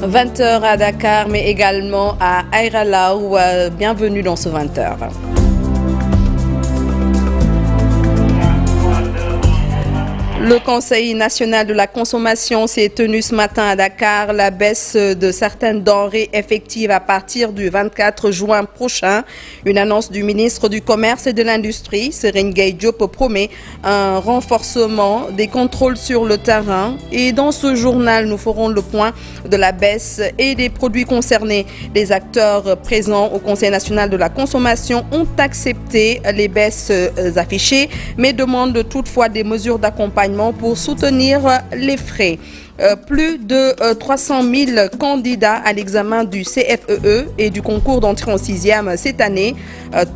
20h à Dakar, mais également à Aïra Lao. Bienvenue dans ce 20h. Le Conseil national de la consommation s'est tenu ce matin à Dakar. La baisse de certaines denrées effective à partir du 24 juin prochain. Une annonce du ministre du Commerce et de l'Industrie, Serigne Gueye Diop, promet un renforcement des contrôles sur le terrain. Et dans ce journal, nous ferons le point de la baisse et des produits concernés. Les acteurs présents au Conseil national de la consommation ont accepté les baisses affichées, mais demandent toutefois des mesures d'accompagnement pour soutenir les frais. Plus de 300 000 candidats à l'examen du CFEE et du concours d'entrée en 6e cette année.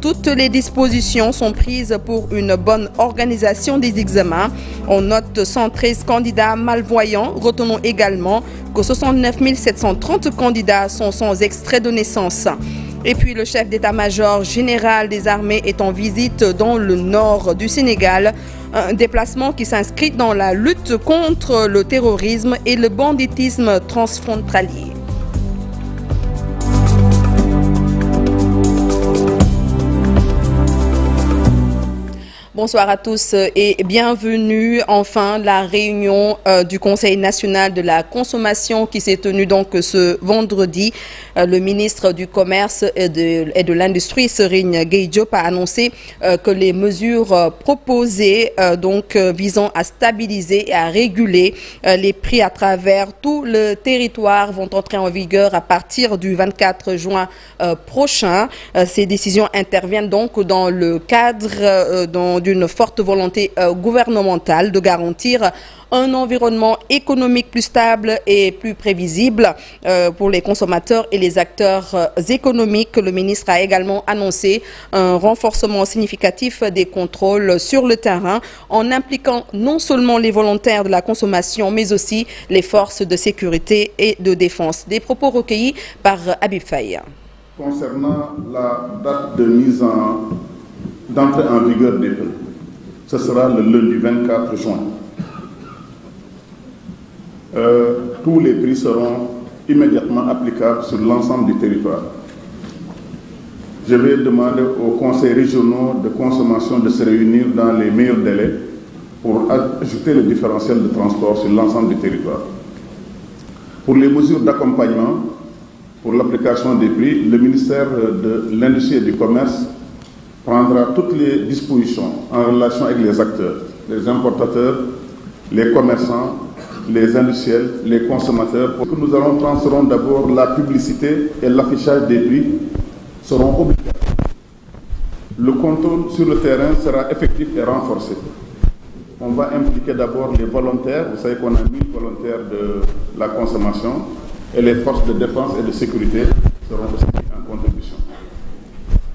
Toutes les dispositions sont prises pour une bonne organisation des examens. On note 113 candidats malvoyants. Retenons également que 69 730 candidats sont sans extrait de naissance. Et puis le chef d'état-major général des armées est en visite dans le nord du Sénégal. Un déplacement qui s'inscrit dans la lutte contre le terrorisme et le banditisme transfrontalier. Bonsoir à tous et bienvenue. Enfin, la réunion du Conseil national de la consommation qui s'est tenue donc ce vendredi. Le ministre du Commerce et de l'Industrie, Serigne Gueye Diop, a annoncé que les mesures proposées visant à stabiliser et à réguler les prix à travers tout le territoire vont entrer en vigueur à partir du 24 juin prochain. Ces décisions interviennent donc dans le cadre d'une forte volonté gouvernementale de garantir un environnement économique plus stable et plus prévisible pour les consommateurs et les acteurs économiques. Le ministre a également annoncé un renforcement significatif des contrôles sur le terrain en impliquant non seulement les volontaires de la consommation mais aussi les forces de sécurité et de défense. Des propos recueillis par Habib Faye. Concernant la date de d'entrée en vigueur des prix, ce sera le lundi 24 juin. Tous les prix seront immédiatement applicables sur l'ensemble du territoire. Je vais demander aux conseils régionaux de consommation de se réunir dans les meilleurs délais pour ajouter le différentiel de transport sur l'ensemble du territoire. Pour les mesures d'accompagnement, pour l'application des prix, le ministère de l'Industrie et du Commerce prendra toutes les dispositions en relation avec les acteurs, les importateurs, les commerçants, les industriels, les consommateurs. Pour que nous transférons d'abord la publicité et l'affichage des prix seront obligatoires. Le contrôle sur le terrain sera effectif et renforcé. On va impliquer d'abord les volontaires, vous savez qu'on a 1000 volontaires de la consommation, et les forces de défense et de sécurité seront aussi en contribution.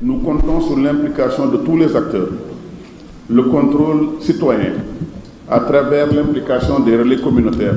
Nous comptons sur l'implication de tous les acteurs, le contrôle citoyen, à travers l'implication des relais communautaires,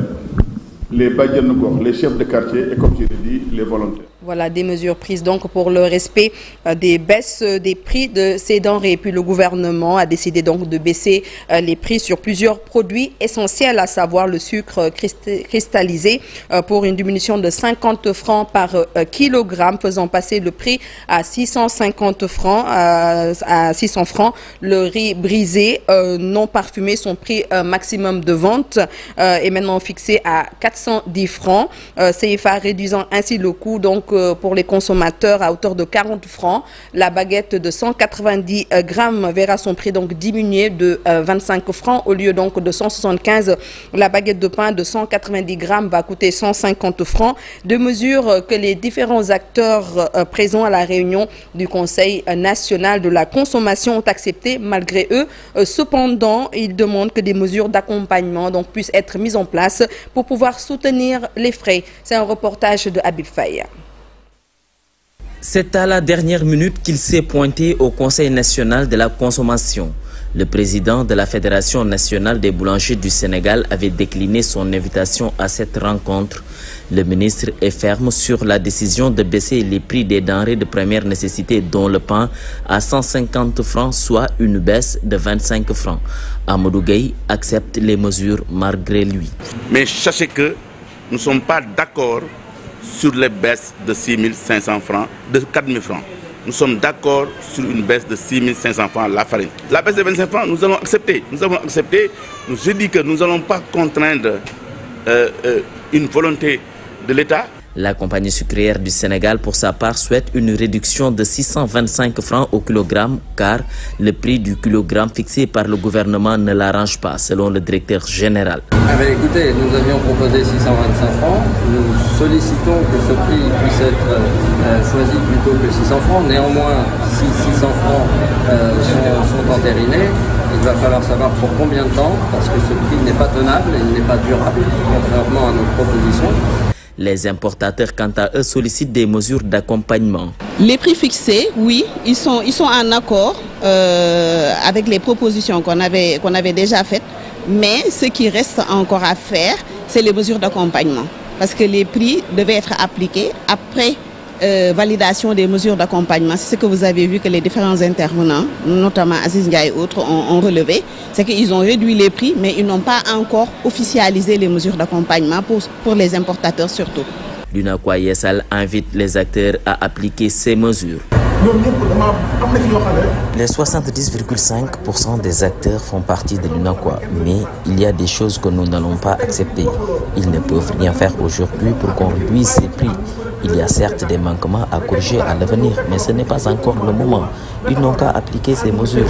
les badianogor, les chefs de quartier et, comme je l'ai dit, les volontaires. Voilà des mesures prises donc pour le respect des baisses des prix de ces denrées. Et puis le gouvernement a décidé donc de baisser les prix sur plusieurs produits essentiels, à savoir le sucre cristallisé pour une diminution de 50 francs par kilogramme, faisant passer le prix à 650 francs, à 600 francs. Le riz brisé non parfumé, son prix maximum de vente est maintenant fixé à 410 francs. CFA réduisant ainsi le coût donc pour les consommateurs à hauteur de 40 francs. La baguette de 190 grammes verra son prix donc diminuer de 25 francs au lieu donc de 175. La baguette de pain de 190 grammes va coûter 150 francs. Deux mesures que les différents acteurs présents à la réunion du Conseil national de la consommation ont accepté malgré eux. Cependant, ils demandent que des mesures d'accompagnement donc puissent être mises en place pour pouvoir soutenir les frais. C'est un reportage de Habib Faye. C'est à la dernière minute qu'il s'est pointé au Conseil national de la consommation. Le président de la Fédération nationale des boulangers du Sénégal avait décliné son invitation à cette rencontre. Le ministre est ferme sur la décision de baisser les prix des denrées de première nécessité, dont le pain, à 150 francs, soit une baisse de 25 francs. Amadou Gueye accepte les mesures malgré lui. Mais sachez que nous ne sommes pas d'accord sur les baisses de 6 500 francs, de 4 000 francs. Nous sommes d'accord sur une baisse de 6 500 francs la farine. La baisse de 25 francs, nous allons accepter. Nous avons accepté. Je dis que nous n'allons pas contraindre une volonté de l'État. La compagnie sucrière du Sénégal, pour sa part, souhaite une réduction de 625 francs au kilogramme, car le prix du kilogramme fixé par le gouvernement ne l'arrange pas, selon le directeur général. Écoutez, nous avions proposé 625 francs. Nous sollicitons que ce prix puisse être choisi plutôt que 600 francs. Néanmoins, si 600 francs sont entérinés, il va falloir savoir pour combien de temps, parce que ce prix n'est pas tenable et il n'est pas durable, contrairement à notre proposition. Les importateurs, quant à eux, sollicitent des mesures d'accompagnement. Les prix fixés, oui, ils sont en accord avec les propositions qu'on avait déjà faites. Mais ce qui reste encore à faire, c'est les mesures d'accompagnement. Parce que les prix devaient être appliqués après validation des mesures d'accompagnement. C'est ce que vous avez vu que les différents intervenants, notamment Aziz Ndiaye et autres, ont relevé. C'est qu'ils ont réduit les prix, mais ils n'ont pas encore officialisé les mesures d'accompagnement pour les importateurs surtout. L'UNACOIS Yessal invite les acteurs à appliquer ces mesures. Les 70,5% des acteurs font partie de l'UNACOIS, mais il y a des choses que nous n'allons pas accepter. Ils ne peuvent rien faire aujourd'hui pour qu'on réduise ces prix. Il y a certes des manquements à corriger à l'avenir, mais ce n'est pas encore le moment. Ils n'ont qu'à appliquer ces mesures.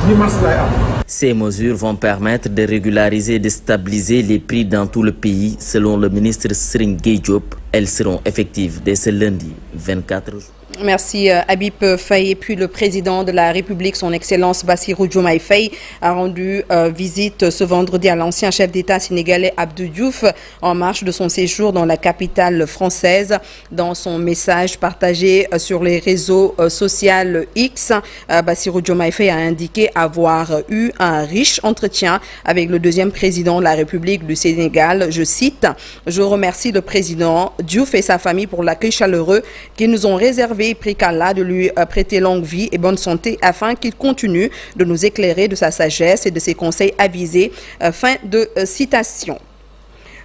Ces mesures vont permettre de régulariser et de stabiliser les prix dans tout le pays, selon le ministre Serigne Gueye Diop. Elles seront effectives dès ce lundi 24 jours. Merci Habib Faye. Et puis le président de la République, son Excellence Bassirou Diomaye Faye, a rendu visite ce vendredi à l'ancien chef d'État sénégalais Abdou Diouf en marge de son séjour dans la capitale française. Dans son message partagé sur les réseaux sociaux X, Bassirou Diomaye Faye a indiqué avoir eu un riche entretien avec le deuxième président de la République du Sénégal. Je cite: « Je remercie le président Diouf et sa famille pour l'accueil chaleureux qu'ils nous ont réservé. Prie qu'Allah de lui prêter longue vie et bonne santé afin qu'il continue de nous éclairer de sa sagesse et de ses conseils avisés. » Fin de citation.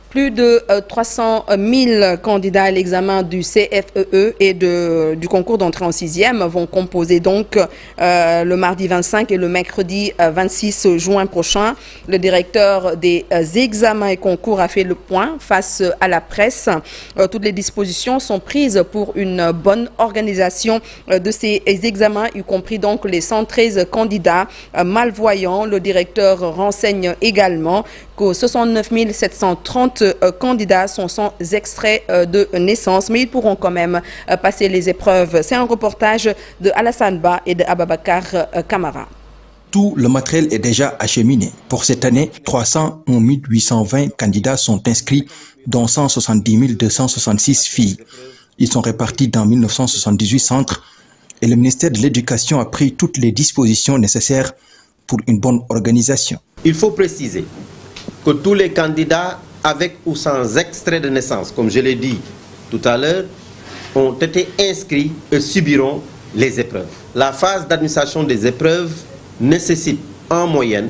Plus de 300 000 candidats à l'examen du CFEE et du concours d'entrée en 6e vont composer donc le mardi 25 et le mercredi 26 juin prochain. Le directeur des examens et concours a fait le point face à la presse. Toutes les dispositions sont prises pour une bonne organisation de ces examens, y compris donc les 113 candidats malvoyants. Le directeur renseigne également que 69 730 candidats sont sans extrait de naissance, mais ils pourront quand même passer les épreuves. C'est un reportage de Alassane Ba et de Ababakar Kamara. Tout le matériel est déjà acheminé. Pour cette année, 301 820 candidats sont inscrits, dont 170 266 filles. Ils sont répartis dans 1978 centres et le ministère de l'Éducation a pris toutes les dispositions nécessaires pour une bonne organisation. Il faut préciser que tous les candidats avec ou sans extrait de naissance, comme je l'ai dit tout à l'heure, ont été inscrits et subiront les épreuves. La phase d'administration des épreuves nécessite en moyenne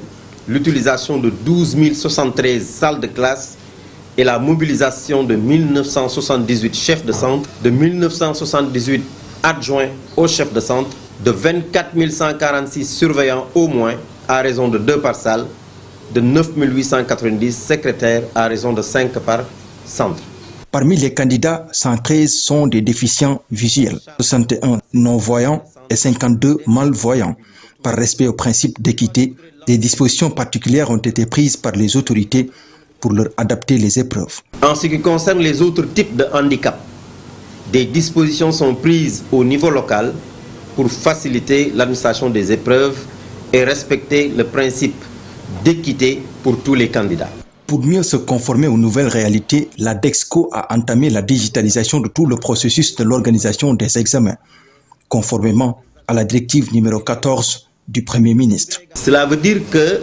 l'utilisation de 12 073 salles de classe et la mobilisation de 1978 chefs de centre, de 1978 adjoints aux chefs de centre, de 24 146 surveillants au moins à raison de 2 par salle, de 9 890 secrétaires à raison de 5 par centre. Parmi les candidats, 113 sont des déficients visuels, 61 non-voyants et 52 malvoyants. Par respect au principe d'équité, des dispositions particulières ont été prises par les autorités pour leur adapter les épreuves. En ce qui concerne les autres types de handicap, des dispositions sont prises au niveau local pour faciliter l'administration des épreuves et respecter le principe d'équité pour tous les candidats. Pour mieux se conformer aux nouvelles réalités, la DEXCO a entamé la digitalisation de tout le processus de l'organisation des examens, conformément à la directive numéro 14 du Premier ministre. Cela veut dire que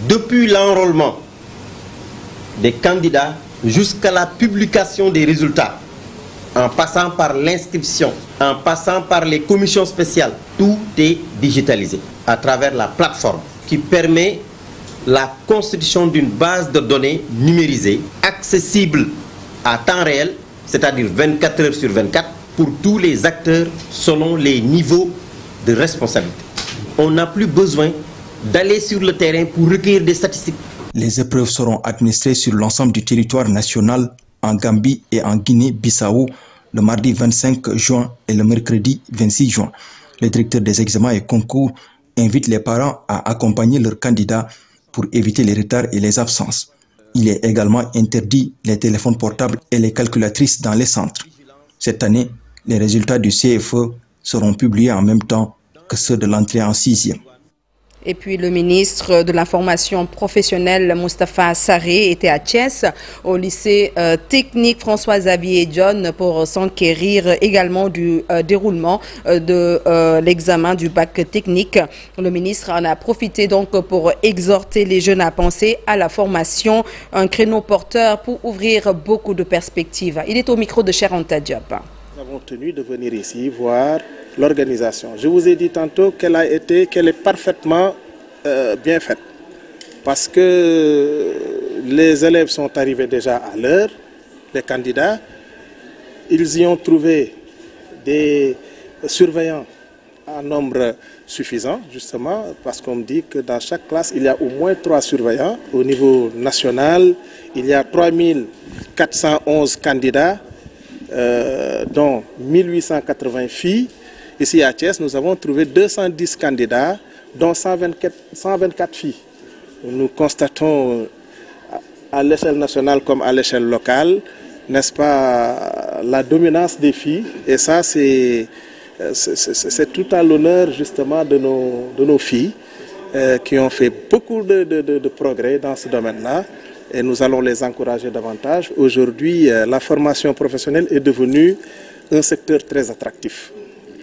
depuis l'enrôlement des candidats jusqu'à la publication des résultats, en passant par l'inscription, en passant par les commissions spéciales, tout est digitalisé à travers la plateforme qui permet la constitution d'une base de données numérisée, accessible à temps réel c'est-à-dire 24 heures sur 24, pour tous les acteurs selon les niveaux de responsabilité. On n'a plus besoin d'aller sur le terrain pour recueillir des statistiques. Les épreuves seront administrées sur l'ensemble du territoire national, en Gambie et en Guinée-Bissau, le mardi 25 juin et le mercredi 26 juin. Le directeur des examens et concours invite les parents à accompagner leurs candidats pour éviter les retards et les absences. Il est également interdit les téléphones portables et les calculatrices dans les centres. Cette année, les résultats du CFE seront publiés en même temps que ceux de l'entrée en 6e. Et puis le ministre de la formation professionnelle, Moustapha Sarré, était à Thiès, au lycée technique François-Xavier John, pour s'enquérir également du déroulement de l'examen du bac technique. Le ministre en a profité donc pour exhorter les jeunes à penser à la formation, un créneau porteur pour ouvrir beaucoup de perspectives. Il est au micro de Cheikh Anta Diop. Nous avons tenu de venir ici voir l'organisation. Je vous ai dit tantôt qu'elle est parfaitement bien faite. Parce que les élèves sont arrivés déjà à l'heure, les candidats. Ils y ont trouvé des surveillants en nombre suffisant, justement, parce qu'on me dit que dans chaque classe, il y a au moins 3 surveillants. Au niveau national, il y a 3411 candidats, dont 1880 filles. Ici à Thiès, nous avons trouvé 210 candidats, dont 124 filles. Nous constatons à l'échelle nationale comme à l'échelle locale, n'est-ce pas, la dominance des filles. Et ça, c'est tout à l'honneur justement de nos filles qui ont fait beaucoup de progrès dans ce domaine-là. Et nous allons les encourager davantage. Aujourd'hui, la formation professionnelle est devenue un secteur très attractif.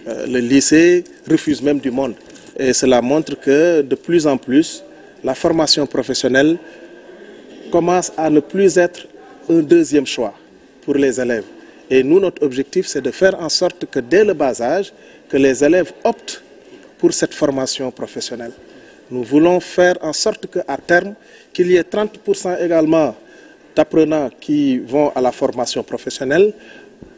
Le lycée refuse même du monde. Et cela montre que de plus en plus, la formation professionnelle commence à ne plus être un deuxième choix pour les élèves. Et nous, notre objectif, c'est de faire en sorte que dès le bas âge, que les élèves optent pour cette formation professionnelle. Nous voulons faire en sorte qu'à terme, qu'il y ait 30% également d'apprenants qui vont à la formation professionnelle,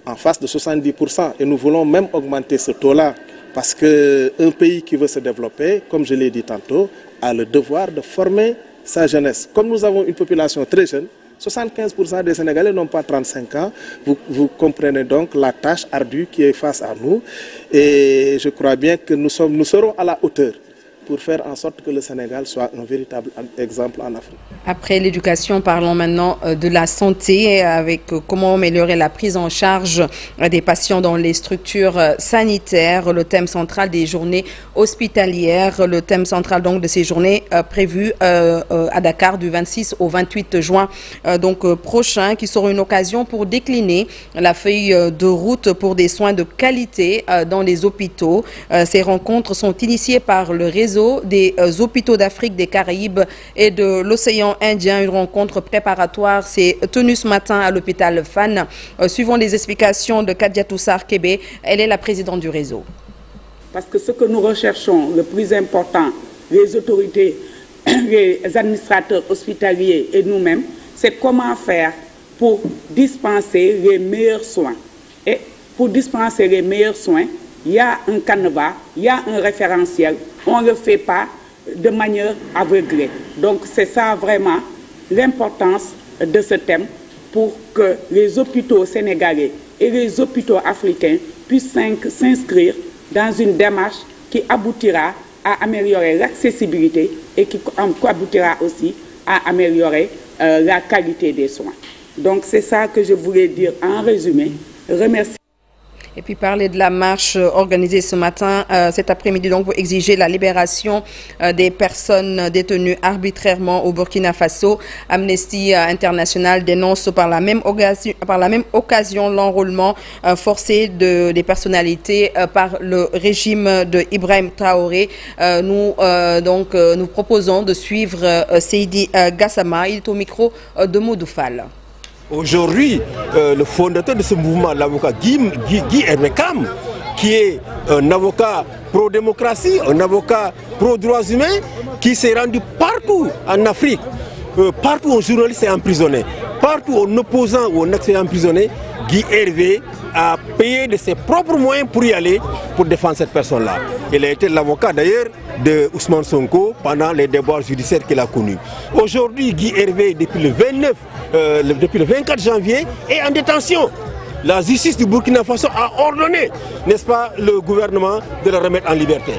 en face de 70%. Et nous voulons même augmenter ce taux-là, parce qu'un pays qui veut se développer, comme je l'ai dit tantôt, a le devoir de former sa jeunesse. Comme nous avons une population très jeune, 75% des Sénégalais n'ont pas 35 ans. Vous comprenez donc la tâche ardue qui est face à nous. Et je crois bien que nous serons à la hauteur pour faire en sorte que le Sénégal soit un véritable exemple en Afrique. Après l'éducation, parlons maintenant de la santé, avec comment améliorer la prise en charge des patients dans les structures sanitaires, le thème central des journées hospitalières, le thème central donc de ces journées prévues à Dakar du 26 au 28 juin prochain, qui sera une occasion pour décliner la feuille de route pour des soins de qualité dans les hôpitaux. Ces rencontres sont initiées par le réseau des hôpitaux d'Afrique, des Caraïbes et de l'océan Indien. Une rencontre préparatoire s'est tenue ce matin à l'hôpital Fann. Suivant les explications de Kadia Toussar Kébé, elle est la présidente du réseau. Parce que ce que nous recherchons, le plus important, les autorités, les administrateurs hospitaliers et nous-mêmes, c'est comment faire pour dispenser les meilleurs soins. Et pour dispenser les meilleurs soins, il y a un canevas, il y a un référentiel. On ne le fait pas de manière aveuglée. Donc c'est ça vraiment l'importance de ce thème pour que les hôpitaux sénégalais et les hôpitaux africains puissent s'inscrire dans une démarche qui aboutira à améliorer l'accessibilité et qui aboutira aussi à améliorer la qualité des soins. Donc c'est ça que je voulais dire en résumé. Remercie. Et puis parler de la marche organisée ce matin, cet après-midi, donc pour exiger la libération des personnes détenues arbitrairement au Burkina Faso. Amnesty International dénonce par la même occasion l'enrôlement forcé des personnalités par le régime de Ibrahim Traoré. Nous proposons de suivre Seydi Gassama. Il est au micro de Moudoufal. Aujourd'hui, le fondateur de ce mouvement, l'avocat Guy Hermekam, qui est un avocat pro-démocratie, un avocat pro-droits humains, qui s'est rendu partout en Afrique, partout où un journaliste est emprisonné, partout où un opposant ou un ex est emprisonné, Guy Hervé a payé de ses propres moyens pour y aller, pour défendre cette personne-là. Il a été l'avocat d'ailleurs de Ousmane Sonko pendant les débats judiciaires qu'il a connus. Aujourd'hui, Guy Hervé, depuis le 24 janvier, est en détention. La justice du Burkina Faso a ordonné, n'est-ce pas, le gouvernement de le remettre en liberté.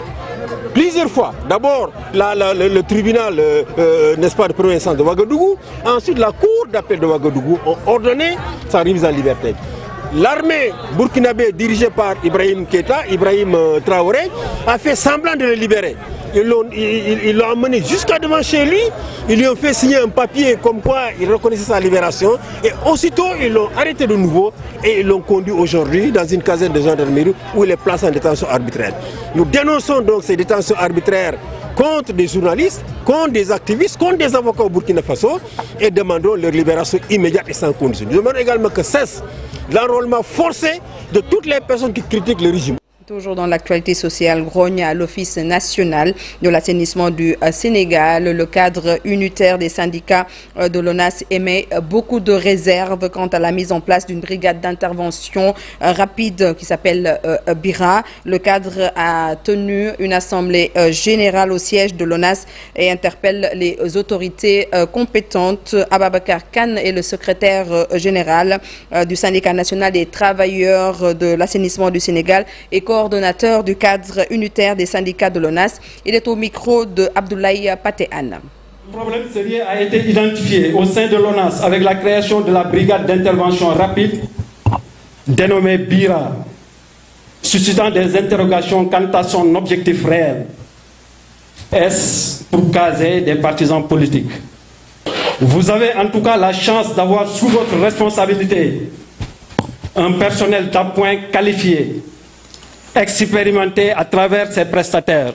Plusieurs fois. D'abord, le tribunal, n'est-ce pas, de première instance de Ouagadougou. Ensuite, la cour d'appel de Ouagadougou ont ordonné sa remise en liberté. L'armée burkinabé dirigée par Ibrahim Traoré a fait semblant de le libérer. Ils l'ont emmené jusqu'à devant chez lui, ils lui ont fait signer un papier comme quoi il reconnaissait sa libération et aussitôt ils l'ont arrêté de nouveau et ils l'ont conduit aujourd'hui dans une caserne de gendarmerie où il est placé en détention arbitraire. Nous dénonçons donc ces détentions arbitraires contre des journalistes, contre des activistes, contre des avocats au Burkina Faso et demandons leur libération immédiate et sans condition. Nous demandons également que cesse l'enrôlement forcé de toutes les personnes qui critiquent le régime. Toujours dans l'actualité sociale, grogne à l'Office national de l'assainissement du Sénégal. Le cadre unitaire des syndicats de l'ONAS émet beaucoup de réserves quant à la mise en place d'une brigade d'intervention rapide qui s'appelle BIRA. Le cadre a tenu une assemblée générale au siège de l'ONAS et interpelle les autorités compétentes. Ababakar Khan est le secrétaire général du syndicat national des travailleurs de l'assainissement du Sénégal et coordonnateur du cadre unitaire des syndicats de l'ONAS. Il est au micro de Abdoulaye Patéane. Le problème sérieux a été identifié au sein de l'ONAS avec la création de la brigade d'intervention rapide dénommée BIRA, suscitant des interrogations quant à son objectif réel. Est-ce pour caser des partisans politiques? Vous avez en tout cas la chance d'avoir sous votre responsabilité un personnel d'appoint qualifié, expérimenté à travers ses prestataires.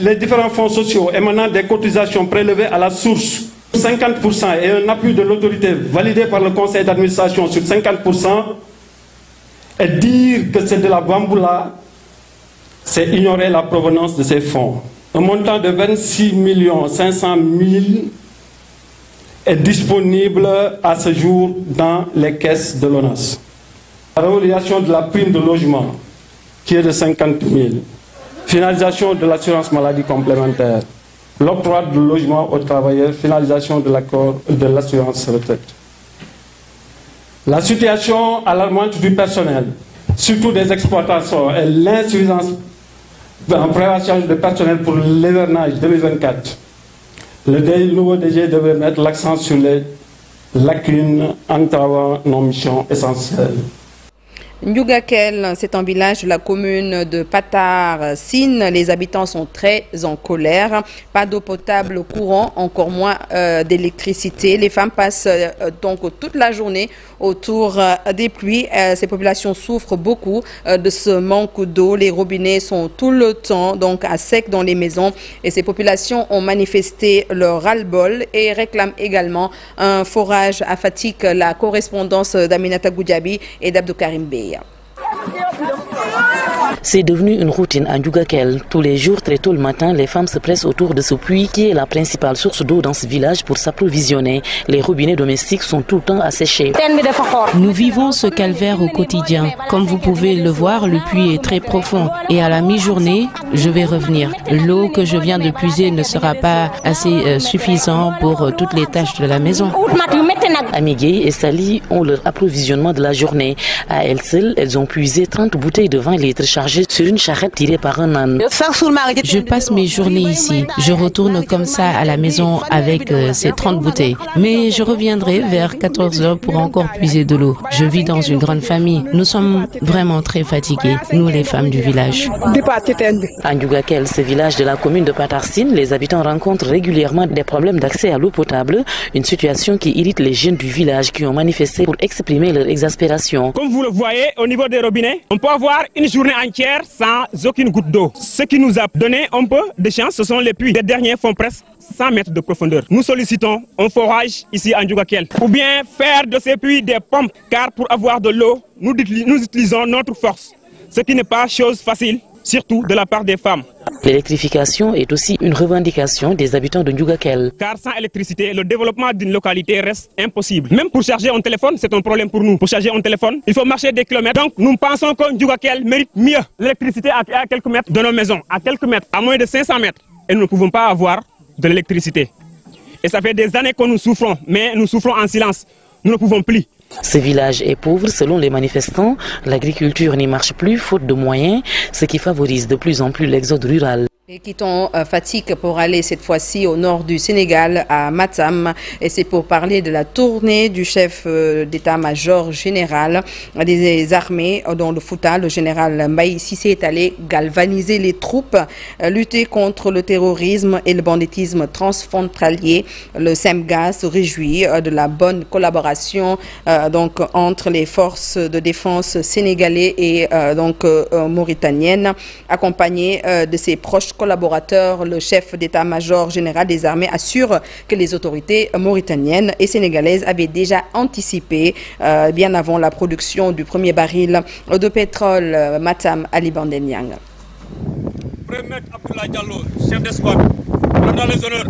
Les différents fonds sociaux émanant des cotisations prélevées à la source, 50% et un appui de l'autorité validé par le conseil d'administration sur 50%, et dire que c'est de la bamboula, c'est ignorer la provenance de ces fonds. Un montant de 26 500 000 est disponible à ce jour dans les caisses de l'ONAS. La réévaluation de la prime de logement, qui est de 50 000. Finalisation de l'assurance maladie complémentaire. L'octroi de logement aux travailleurs. Finalisation de l'accord de l'assurance retraite. La situation alarmante du personnel, surtout des exploitations, et l'insuffisance en prévention de personnel pour l'hivernage 2024. Le nouveau DG devrait mettre l'accent sur les lacunes entravant nos missions essentielles. Ndiougakel, c'est un village de la commune de Patar-Sine. Les habitants sont très en colère. Pas d'eau potable au courant, encore moins d'électricité. Les femmes passent donc toute la journée autour des pluies. Ces populations souffrent beaucoup de ce manque d'eau. Les robinets sont tout le temps donc à sec dans les maisons. Et ces populations ont manifesté leur ras-le-bol et réclament également un forage à Fatick. La correspondance d'Aminata Goudiaby et d'Abdou Karim Bey. C'est devenu une routine à Ndiougakel. Tous les jours, très tôt le matin, les femmes se pressent autour de ce puits qui est la principale source d'eau dans ce village pour s'approvisionner. Les robinets domestiques sont tout le temps asséchés. Nous vivons ce calvaire au quotidien. Comme vous pouvez le voir, le puits est très profond. Et à la mi-journée, je vais revenir. L'eau que je viens de puiser ne sera pas assez suffisante pour toutes les tâches de la maison. Amigué et Sali ont leur approvisionnement de la journée. À elles seules, elles ont puisé 30 bouteilles de 20 litres chargées sur une charrette tirée par un âne. Je passe mes journées ici. Je retourne comme ça à la maison avec ces 30 bouteilles. Mais je reviendrai vers 14 h pour encore puiser de l'eau. Je vis dans une grande famille. Nous sommes vraiment très fatigués, nous les femmes du village. À Ndiougakel, ce village de la commune de Patar-Sine, les habitants rencontrent régulièrement des problèmes d'accès à l'eau potable, une situation qui irrite les jeunes du village qui ont manifesté pour exprimer leur exaspération. Comme vous le voyez, au niveau des robinets, on peut avoir une journée entière sans aucune goutte d'eau. Ce qui nous a donné un peu de chance, ce sont les puits. Les derniers font presque 100 mètres de profondeur. Nous sollicitons un forage ici à Ndiougakel, ou bien faire de ces puits des pompes, car pour avoir de l'eau, nous utilisons notre force, ce qui n'est pas chose facile. surtout de la part des femmes. L'électrification est aussi une revendication des habitants de Ndiougakel. Car sans électricité, le développement d'une localité reste impossible. Même pour charger un téléphone, c'est un problème pour nous. Pour charger un téléphone, il faut marcher des kilomètres. Donc nous pensons que Ndiougakel mérite mieux l'électricité à quelques mètres de nos maisons, à quelques mètres, à moins de 500 mètres. Et nous ne pouvons pas avoir de l'électricité. Et ça fait des années que nous souffrons, mais nous souffrons en silence. Nous ne pouvons plus. Ce village est pauvre selon les manifestants. L'agriculture n'y marche plus faute de moyens, ce qui favorise de plus en plus l'exode rural. Et quittons Fatick pour aller cette fois-ci au nord du Sénégal, à Matam. Et c'est pour parler de la tournée du chef d'état-major général des armées dans le Fouta. Le général Mbaye Cissé est allé galvaniser les troupes, lutter contre le terrorisme et le banditisme transfrontalier. Le SEMGA se réjouit de la bonne collaboration donc entre les forces de défense sénégalais et mauritaniennes, accompagné de ses proches collaborateurs. Le chef d'état-major général des armées assure que les autorités mauritaniennes et sénégalaises avaient déjà anticipé bien avant la production du premier baril de pétrole. Matam, Ali Bandeniang. Chef d'escouade, dans les honneurs.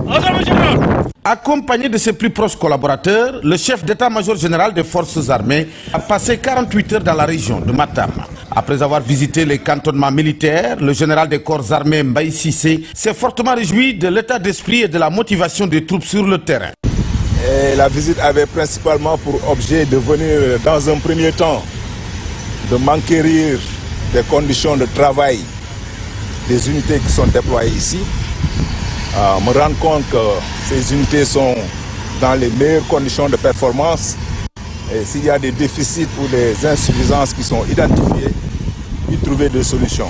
Accompagné de ses plus proches collaborateurs, le chef d'état-major général des forces armées a passé 48 heures dans la région de Matam. Après avoir visité les cantonnements militaires, le général des corps armés Mbaye Cissé s'est fortement réjoui de l'état d'esprit et de la motivation des troupes sur le terrain. Et la visite avait principalement pour objet de venir dans un premier temps de m'enquérir des conditions de travail des unités qui sont déployées ici. Me rendre compte que ces unités sont dans les meilleures conditions de performance. Et s'il y a des déficits ou des insuffisances qui sont identifiées, y trouver des solutions.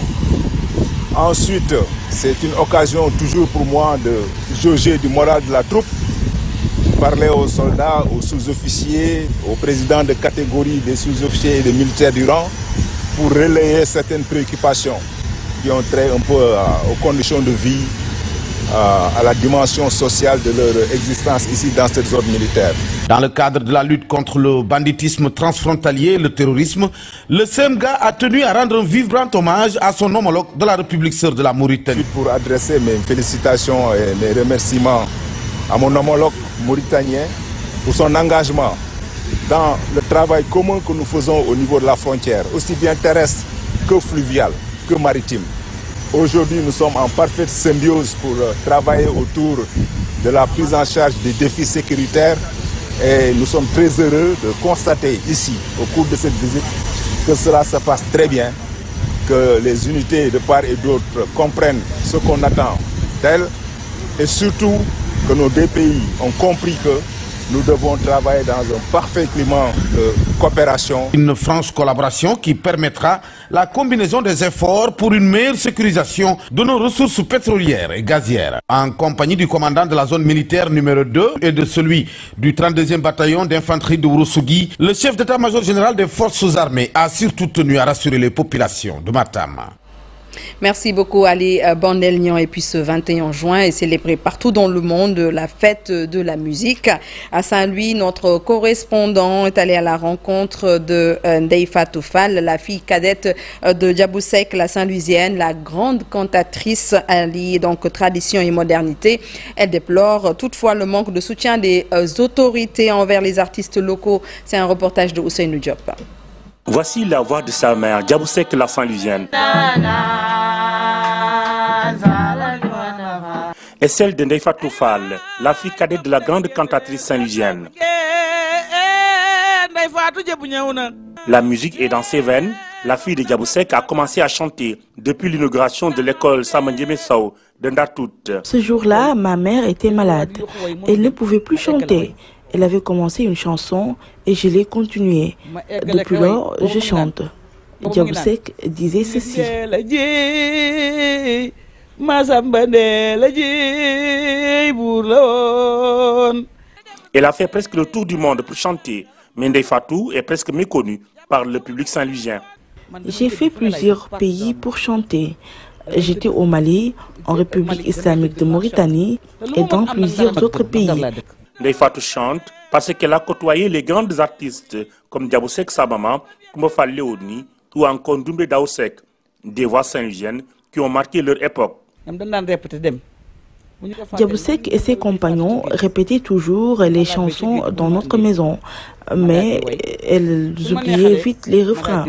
Ensuite, c'est une occasion toujours pour moi de jauger du moral de la troupe, parler aux soldats, aux sous-officiers, aux présidents de catégorie des sous-officiers et des militaires du rang pour relayer certaines préoccupations qui ont trait un peu aux conditions de vie, à la dimension sociale de leur existence ici dans cette zone militaire. Dans le cadre de la lutte contre le banditisme transfrontalier et le terrorisme, le SEMGA a tenu à rendre un vibrant hommage à son homologue de la République sœur de la Mauritanie. Pour adresser mes félicitations et mes remerciements à mon homologue mauritanien pour son engagement dans le travail commun que nous faisons au niveau de la frontière, aussi bien terrestre que fluvial, que maritime. Aujourd'hui, nous sommes en parfaite symbiose pour travailler autour de la prise en charge des défis sécuritaires et nous sommes très heureux de constater ici, au cours de cette visite, que cela se passe très bien, que les unités de part et d'autre comprennent ce qu'on attend d'elles et surtout que nos deux pays ont compris que nous devons travailler dans un parfait climat de coopération. Une franche collaboration qui permettra la combinaison des efforts pour une meilleure sécurisation de nos ressources pétrolières et gazières. En compagnie du commandant de la zone militaire numéro 2 et de celui du 32e bataillon d'infanterie de Ourossogui, le chef d'état-major général des forces armées a surtout tenu à rassurer les populations de Matam. Merci beaucoup Ali Bandelian. Et puis ce 21 juin est célébré partout dans le monde la fête de la musique. À Saint-Louis, notre correspondant est allé à la rencontre de Ndeye Fatou Fall, la fille cadette de Diaboussek, la Saint-Louisienne, la grande cantatrice alliée donc tradition et modernité. Elle déplore toutefois le manque de soutien des autorités envers les artistes locaux. C'est un reportage de Ousseynou Diop. Voici la voix de sa mère, Diaboussek, la Saint-Louisienne, et celle de Ndeye Fatou Fall, la fille cadette de la grande cantatrice saint-louisienne. La musique est dans ses veines. La fille de Diaboussek a commencé à chanter depuis l'inauguration de l'école Samandjeme Sao de Ndartout. Ce jour-là, ma mère était malade. Elle ne pouvait plus chanter. Elle avait commencé une chanson et je l'ai continuée. Depuis lors, je chante. Diaboussek disait ceci. Elle a fait presque le tour du monde pour chanter, mais Ndeye Fatou est presque méconnue par le public saint-louisien. J'ai fait plusieurs pays pour chanter. J'étais au Mali, en République islamique de Mauritanie et dans plusieurs autres pays. Ndeye Fatou chante parce qu'elle a côtoyé les grandes artistes comme Diaboussek sa maman, Koumba Fall Léoni ou encore Doumbé Daoussek, des voix saint-louisiennes qui ont marqué leur époque. Diaboussek et ses compagnons répétaient toujours les chansons dans notre maison, mais elles oubliaient vite les refrains.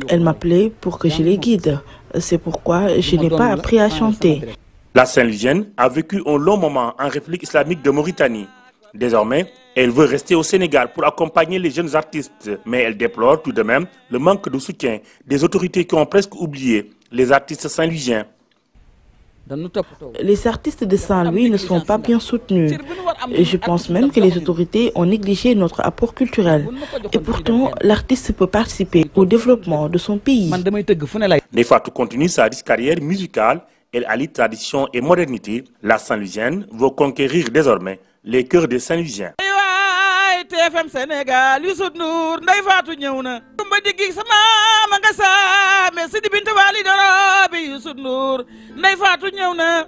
Elles m'appelaient pour que je les guide. C'est pourquoi je n'ai pas appris à chanter. La Saint-Louisienne a vécu un long moment en République islamique de Mauritanie. Désormais, elle veut rester au Sénégal pour accompagner les jeunes artistes, mais elle déplore tout de même le manque de soutien des autorités qui ont presque oublié les artistes saint-louisiens. Les artistes de Saint-Louis ne sont pas bien soutenus. Je pense même que les autorités ont négligé notre apport culturel. Et pourtant, l'artiste peut participer au développement de son pays. Neifatou continue sa riche carrière musicale. Elle allie tradition et modernité. La Saint-Louisienne veut conquérir désormais les cœurs des Saint-Louisiens. TFM Sénégal Youssou Ndour Ndeye Fatou ñëw na kumba diggi sama ma nga sa mais Sidi Binta Wali dara bi Youssou Ndour Ndeye Fatou ñëw na.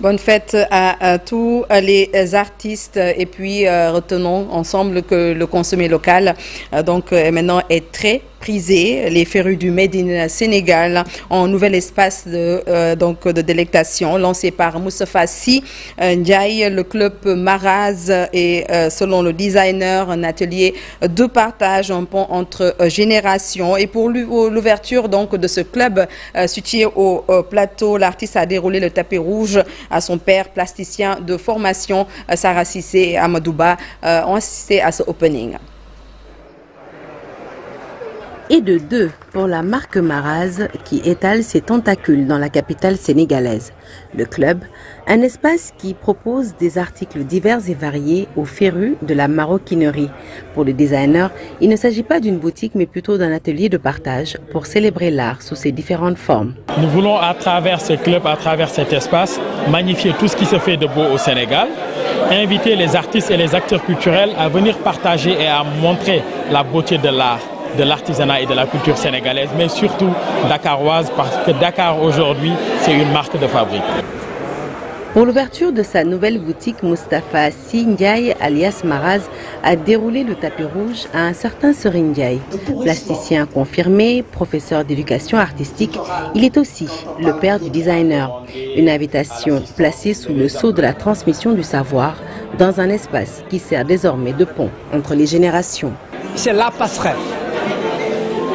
Bonne fête à tous les artistes et puis retenons ensemble que le consommé local maintenant est très prisé. Les férus du Made in Sénégal en nouvel espace de délectation lancé par Moustapha Sy Ndiaye. Le club Maraz est selon le designer un atelier de partage, un pont entre générations. Et pour l'ouverture de ce club situé au plateau, l'artiste a déroulé le tapis rouge à son père plasticien de formation, Sarah Cissé et Amadouba, ont assisté à ce opening. Et de deux pour la marque Maraz qui étale ses tentacules dans la capitale sénégalaise. Le club, un espace qui propose des articles divers et variés aux férus de la maroquinerie. Pour le designer, il ne s'agit pas d'une boutique mais plutôt d'un atelier de partage pour célébrer l'art sous ses différentes formes. Nous voulons à travers ce club, à travers cet espace, magnifier tout ce qui se fait de beau au Sénégal, inviter les artistes et les acteurs culturels à venir partager et à montrer la beauté de l'art, de l'artisanat et de la culture sénégalaise, mais surtout dakaroise, parce que Dakar aujourd'hui, c'est une marque de fabrique. Pour l'ouverture de sa nouvelle boutique, Moustapha Sy Ndiaye, alias Maraz, a déroulé le tapis rouge à un certain Serigne Ndiaye. Plasticien confirmé, professeur d'éducation artistique, il est aussi le père du designer. Une invitation placée sous le sceau de la transmission du savoir dans un espace qui sert désormais de pont entre les générations. C'est la passerelle.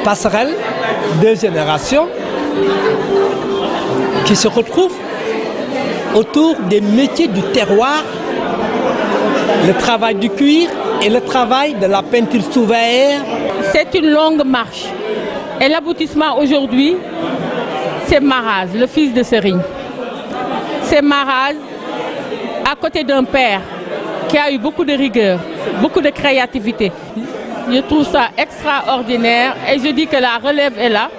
Passerelle de générations qui se retrouvent autour des métiers du terroir, le travail du cuir et le travail de la peinture sous verre. C'est une longue marche et l'aboutissement aujourd'hui, c'est Maraz, le fils de Serigne. C'est Maraz à côté d'un père qui a eu beaucoup de rigueur, beaucoup de créativité. Je trouve ça extraordinaire et je dis que la relève est là.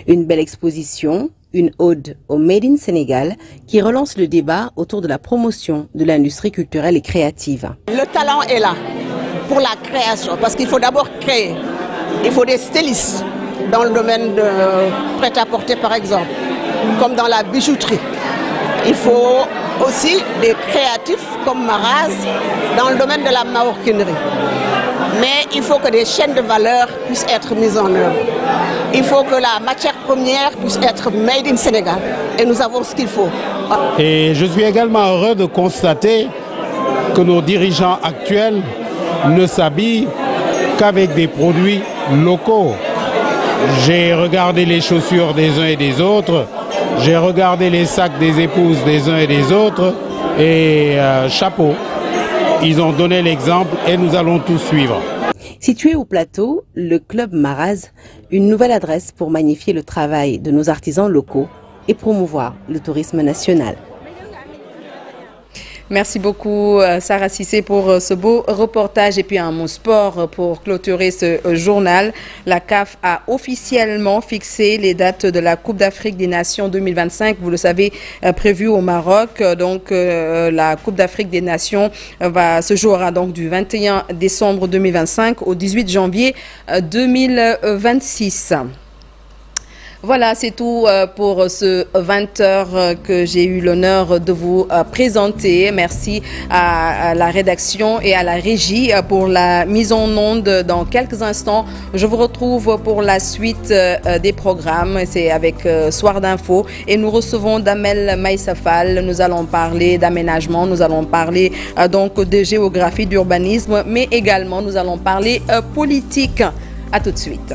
Une belle exposition, une ode au Made in Sénégal qui relance le débat autour de la promotion de l'industrie culturelle et créative. Le talent est là pour la création parce qu'il faut d'abord créer. Il faut des stylistes dans le domaine de prêt-à-porter par exemple, comme dans la bijouterie. Il faut aussi des créatifs comme Maraz dans le domaine de la maroquinerie. Mais il faut que des chaînes de valeur puissent être mises en œuvre. Il faut que la matière première puisse être made in Sénégal. Et nous avons ce qu'il faut. Et je suis également heureux de constater que nos dirigeants actuels ne s'habillent qu'avec des produits locaux. J'ai regardé les chaussures des uns et des autres. J'ai regardé les sacs des épouses des uns et des autres. Et chapeau. Ils ont donné l'exemple et nous allons tous suivre. Situé au plateau, le club Maraz, une nouvelle adresse pour magnifier le travail de nos artisans locaux et promouvoir le tourisme national. Merci beaucoup Sarah Cissé pour ce beau reportage et puis un mot sport pour clôturer ce journal. La CAF a officiellement fixé les dates de la Coupe d'Afrique des Nations 2025. Vous le savez, prévue au Maroc. Donc la Coupe d'Afrique des Nations se jouera donc du 21 décembre 2025 au 18 janvier 2026. Voilà, c'est tout pour ce 20h que j'ai eu l'honneur de vous présenter. Merci à la rédaction et à la régie pour la mise en onde. Dans quelques instants, je vous retrouve pour la suite des programmes. C'est avec Soir d'Info et nous recevons Damel Maïsafal. Nous allons parler d'aménagement, nous allons parler donc de géographie, d'urbanisme, mais également nous allons parler politique. À tout de suite.